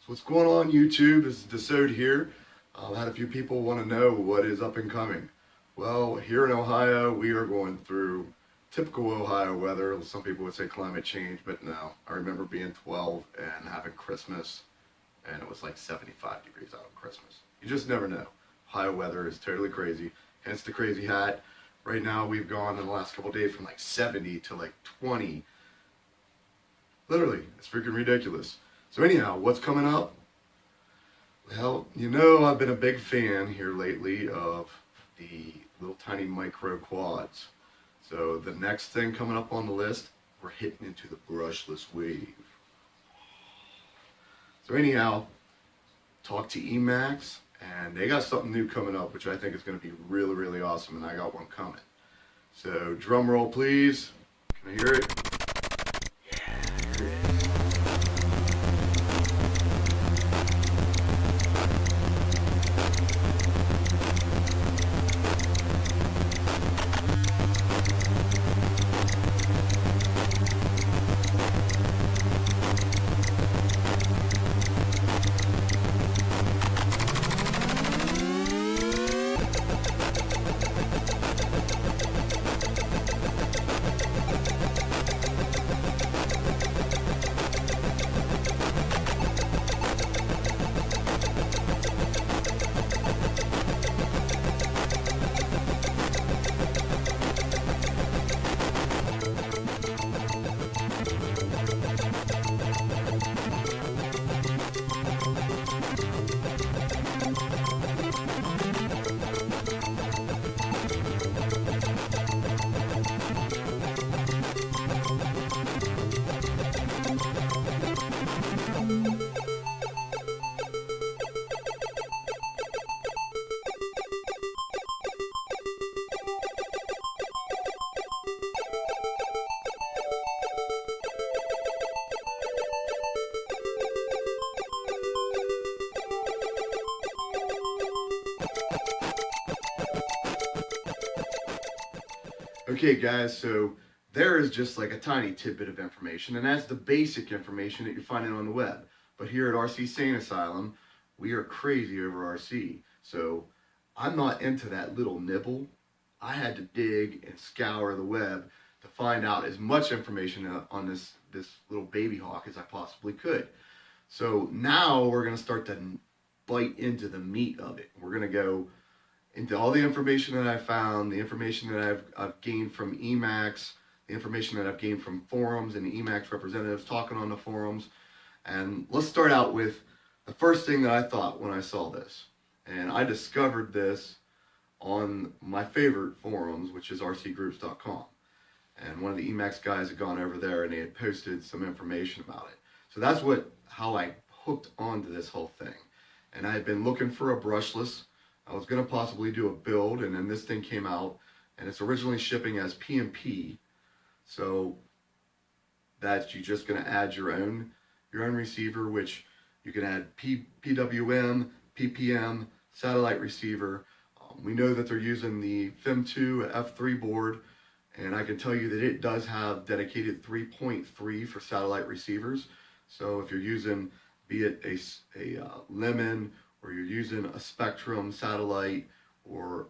So what's going on YouTube? This is Desode here. I had a few people want to know what is up and coming. Well, here in Ohio, we are going through typical Ohio weather. Some people would say climate change, but no. I remember being 12 and having Christmas, and it was like 75 degrees out on Christmas. You just never know. Ohio weather is totally crazy, hence the crazy hat. Right now, we've gone in the last couple of days from like 70 to like 20. Literally, it's freaking ridiculous. So anyhow, what's coming up? Well, you know I've been a big fan here lately of the little tiny micro quads. So the next thing coming up on the list, we're hitting into the brushless wave. So anyhow, talk to Emax, and they got something new coming up, which I think is going to be really, really awesome, and I got one coming. So drum roll, please. Can I hear it? Okay guys, so there is just like a tiny tidbit of information, and that's the basic information that you're finding on the web. But here at RC Sane Asylum, we are crazy over RC. So I'm not into that little nibble. I had to dig and scour the web to find out as much information on this little baby hawk as I possibly could. So now we're going to start to bite into the meat of it. We're going to go into all the information that I found, the information that I've gained from Emax, the information that I've gained from forums and the Emax representatives talking on the forums. And let's start out with the first thing that I thought when I saw this. And I discovered this on my favorite forums, which is rcgroups.com. And one of the Emax guys had gone over there and they had posted some information about it. So that's how I hooked onto this whole thing. And I had been looking for a brushless. I was going to possibly do a build, and then this thing came out, and it's originally shipping as PMP, so that you're just going to add your own receiver, which you can add PWM, PPM, satellite receiver. We know that they're using the FIM2 F3 board, and I can tell you that it does have dedicated 3.3 for satellite receivers. So if you're using, be it a Lemon, or you're using a Spectrum satellite, or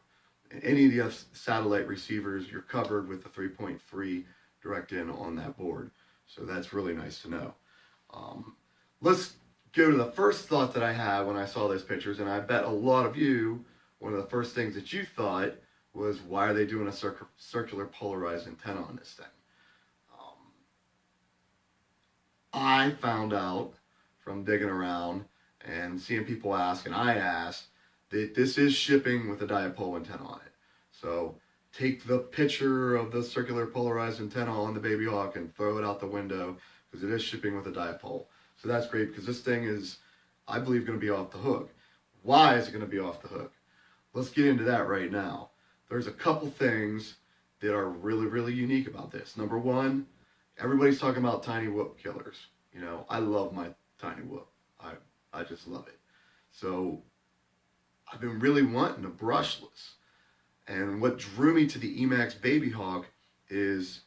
any of the satellite receivers, you're covered with the 3.3 direct in on that board. So that's really nice to know. Let's go to the first thought that I had when I saw those pictures, and I bet a lot of you, one of the first things that you thought was, why are they doing a circular polarized antenna on this thing? I found out from digging around and seeing people ask, and I asked, that this is shipping with a dipole antenna on it. So take the picture of the circular polarized antenna on the Babyhawk and throw it out the window, because it is shipping with a dipole. So that's great, because this thing is, I believe, going to be off the hook. Why is it going to be off the hook? Let's get into that right now. There's a couple things that are really, really unique about this. Number one, everybody's talking about tiny whoop killers. You know, I love my tiny whoop. I just love it. So I've been really wanting a brushless. And what drew me to the Emax Babyhawk is,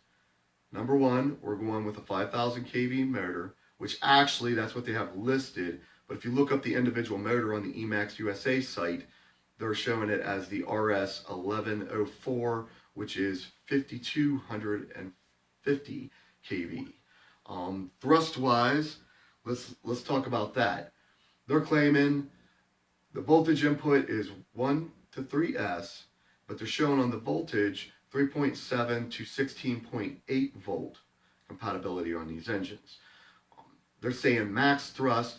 number one, we're going with a 5,000 kV motor, which actually, that's what they have listed, But if you look up the individual motor on the Emax USA site, they're showing it as the RS 1104, which is 5250 kV. Thrust-wise, let's talk about that. They're claiming the voltage input is 1 to 3S, but they're showing on the voltage 3.7 to 16.8 volt compatibility on these engines. They're saying max thrust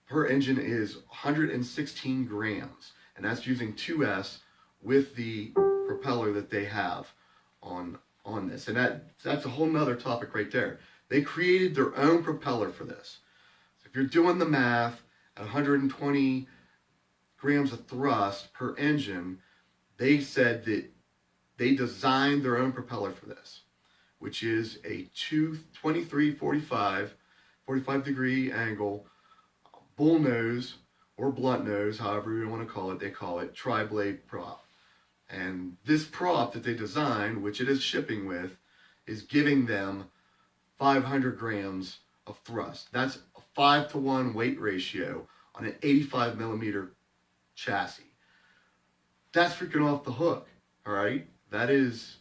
per engine is 116 grams, and that's using 2S with the propeller that they have on this. And that's a whole nother topic right there. They created their own propeller for this. So if you're doing the math, at 120 grams of thrust per engine, they said that they designed their own propeller for this, which is a 45 degree angle bull nose or blunt nose, however you want to call it. They call it tri-blade prop. And this prop that they designed, which it is shipping with, is giving them 500 grams of thrust. That's a 5-to-1 weight ratio on an 85 millimeter chassis. That's freaking off the hook, all right? That is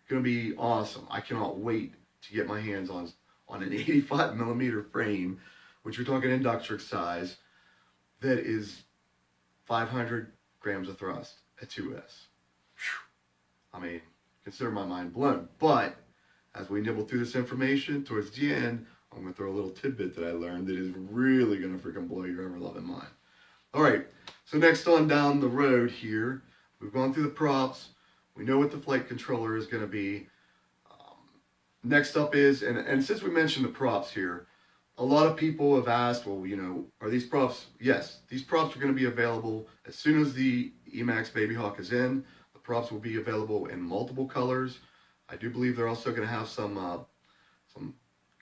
going to be awesome. I cannot wait to get my hands on an 85 millimeter frame, which we're talking inductric size, that is 500 grams of thrust at 2S. I mean, consider my mind blown. But as we nibble through this information, towards the end, I'm going to throw a little tidbit that I learned that is really going to freaking blow your ever-loving mind. All right, so next on down the road here, we've gone through the props. We know what the flight controller is going to be. Next up is, and since we mentioned the props here, a lot of people have asked, well, you know, are these props? Yes, these props are going to be available as soon as the Emax Babyhawk is in. The props will be available in multiple colors. I do believe they're also going to have some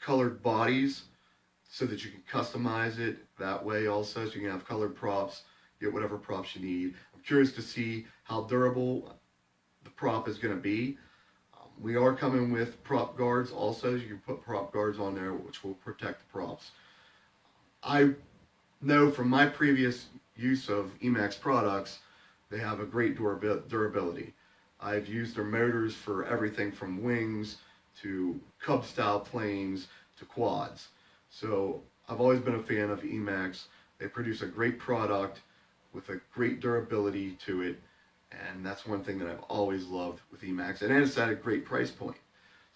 colored bodies so that you can customize it that way also, so you can have colored props, get whatever props you need. I'm curious to see how durable the prop is going to be. We are coming with prop guards also. You can put prop guards on there which will protect the props. I know from my previous use of Emax products, they have a great durability. I've used their motors for everything from wings to Cub style planes to quads. So I've always been a fan of Emax. They produce a great product with a great durability to it. And that's one thing that I've always loved with Emax. And it's at a great price point.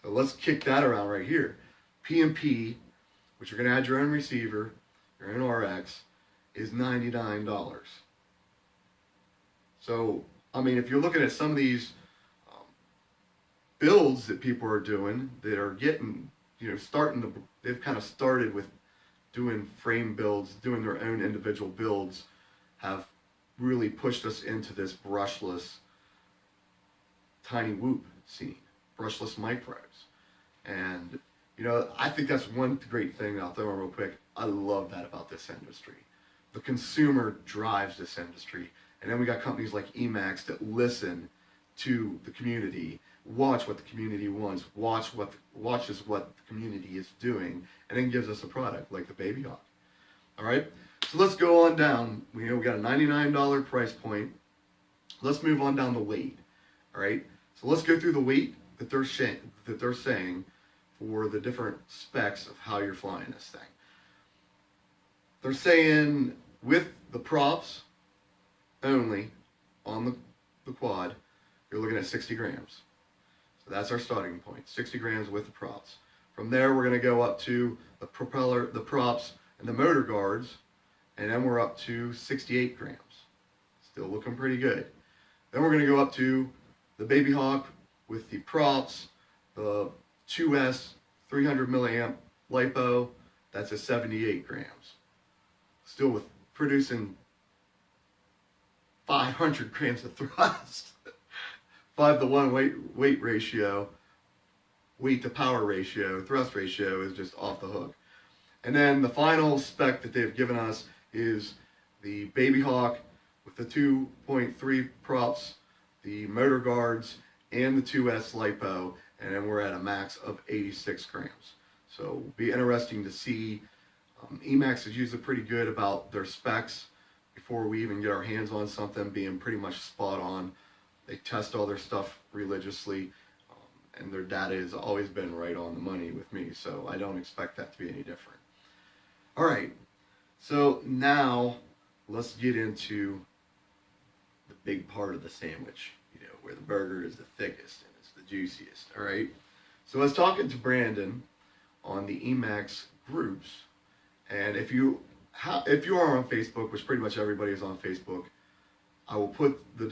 So let's kick that around right here. P&P, which you're going to add your own receiver, your own RX, is $99. So, I mean, if you're looking at some of these builds that people are doing that are getting, you know, they've kind of started with doing frame builds, doing their own individual builds, have really pushed us into this brushless tiny whoop scene, brushless micros. And, you know, I think that's one great thing I'll throw in real quick. I love that about this industry. The consumer drives this industry. And then we got companies like Emax that listen to the community, watch what the community wants, watches what the community is doing, and then gives us a product like the Babyhawk. All right? So let's go on down. We know we got a $99 price point. Let's move on down the weight. All right. So let's go through the weight that they're saying for the different specs of how you're flying this thing. They're saying with the props only on the quad, you're looking at 60 grams. So that's our starting point. 60 grams with the props. From there, we're going to go up to the propeller, the props, and the motor guards. And then we're up to 68 grams. Still looking pretty good. Then we're going to go up to the Babyhawk with the props, the 2S 300 milliamp LiPo. That's a 78 grams. Still with producing 500 grams of thrust. 5-to-1 weight ratio, weight to power ratio, thrust ratio is just off the hook. And then the final spec that they've given us is the Babyhawk with the 2.3 props, the motor guards, and the 2S LiPo, and then we're at a max of 86 grams. So it'll be interesting to see Emax is usually pretty good about their specs before we even get our hands on something, being pretty much spot on. They test all their stuff religiously, and their data has always been right on the money with me, so I don't expect that to be any different. All right, so now let's get into the big part of the sandwich, where the burger is the thickest and it's the juiciest. All right, so I was talking to Brandon on the Emax groups, and if you are on Facebook, which pretty much everybody is on Facebook, I will put the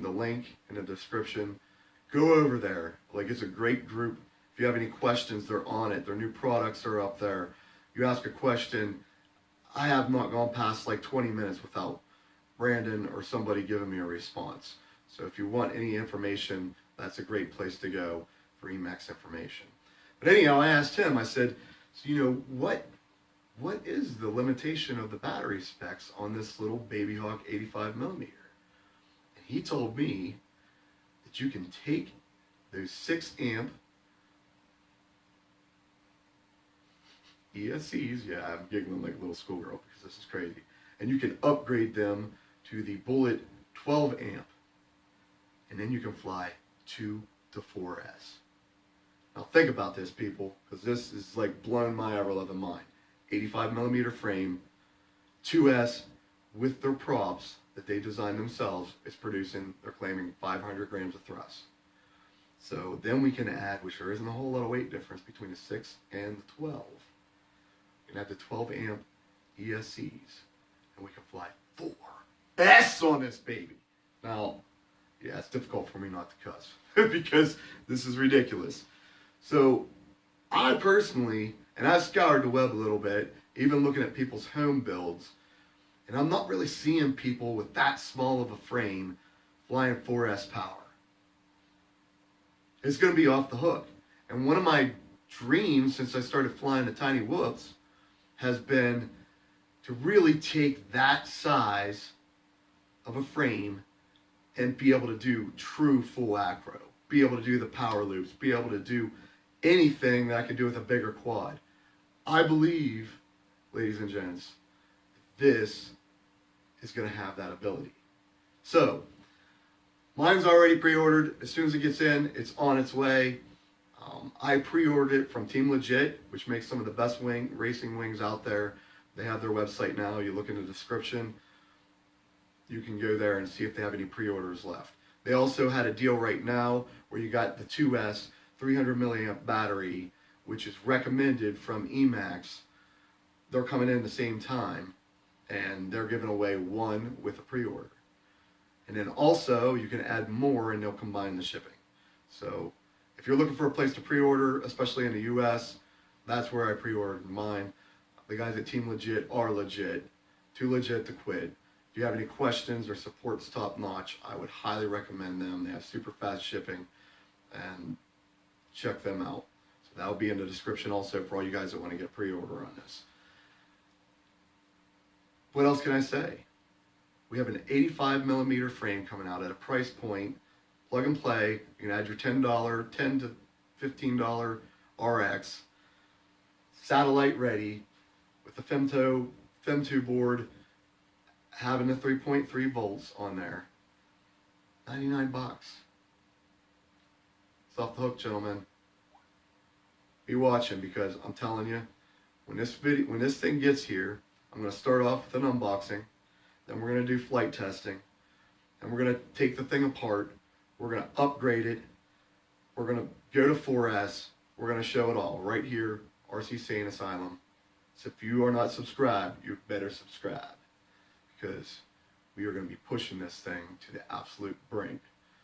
link in the description. Go over there. Like, it's a great group. If you have any questions, they're on it. Their new products are up there. You ask a question, I have not gone past like 20 minutes without Brandon or somebody giving me a response. So if you want any information, that's a great place to go for Emax information. But anyhow, I asked him, I said, so what is the limitation of the battery specs on this little Babyhawk 85 millimeter? And he told me that you can take those 6 amp ESCs, yeah, I'm giggling like a little schoolgirl because this is crazy, and you can upgrade them to the Bullet 12 amp, and then you can fly 2 to 4S. Now think about this, people, because this is like blowing my ever-loving mind. 85 millimeter frame, 2S with their props that they designed themselves is producing, they're claiming 500 grams of thrust. So then we can add, which there isn't a whole lot of weight difference between the 6 and the 12. We can add the 12 amp ESCs, and we can fly 4S on this baby. Now, yeah, it's difficult for me not to cuss because this is ridiculous. So I personally, and I've scoured the web a little bit, even looking at people's home builds, and I'm not really seeing people with that small of a frame flying 4S power. It's going to be off the hook. And one of my dreams since I started flying the tiny whoops has been to really take that size of a frame and be able to do true full acro, be able to do the power loops, be able to do anything that I can do with a bigger quad. I believe, ladies and gents, this is going to have that ability. So, mine's already pre-ordered. As soon as it gets in, it's on its way. I pre-ordered it from Team Legit, which makes some of the best racing wings out there. They have their website now. You look in the description. You can go there and see if they have any pre-orders left. They also had a deal right now where you got the 2S 300 milliamp battery, which is recommended from Emax. They're coming in at the same time, and they're giving away one with a pre-order. And then also, you can add more, and they'll combine the shipping. So if you're looking for a place to pre-order, especially in the US, that's where I pre-ordered mine. The guys at Team Legit are legit. Too legit to quit. If you have any questions, their support's top notch. I would highly recommend them. They have super fast shipping, and check them out. So that'll be in the description also for all you guys that want to get a pre-order on this. What else can I say? We have an 85 millimeter frame coming out at a price point, plug and play. You can add your $10 to $15 RX, satellite ready, with the Femto board, having the 3.3 volts on there. 99 bucks. It's off the hook, gentlemen. Be watching, because I'm telling you, when this thing gets here, I'm going to start off with an unboxing. Then we're going to do flight testing. And we're going to take the thing apart. We're going to upgrade it. We're going to go to 4S. We're going to show it all right here, RC Sane Asylum. So if you are not subscribed, you better subscribe, because we are going to be pushing this thing to the absolute brink.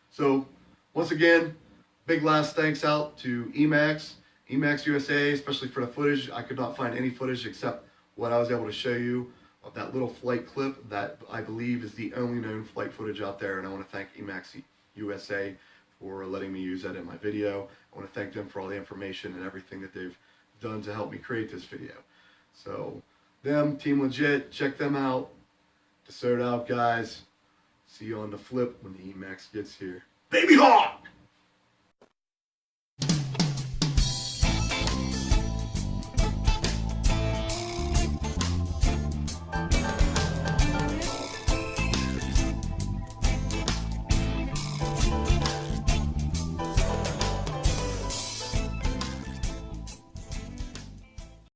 So once again, big last thanks out to Emax USA, especially for the footage. I could not find any footage except what I was able to show you of that little flight clip that I believe is the only known flight footage out there, and I want to thank Emax USA for letting me use that in my video. I want to thank them for all the information and everything that they've done to help me create this video. So them, Team Legit, check them out. To start out, guys, see you on the flip when the Emax gets here. Babyhawk!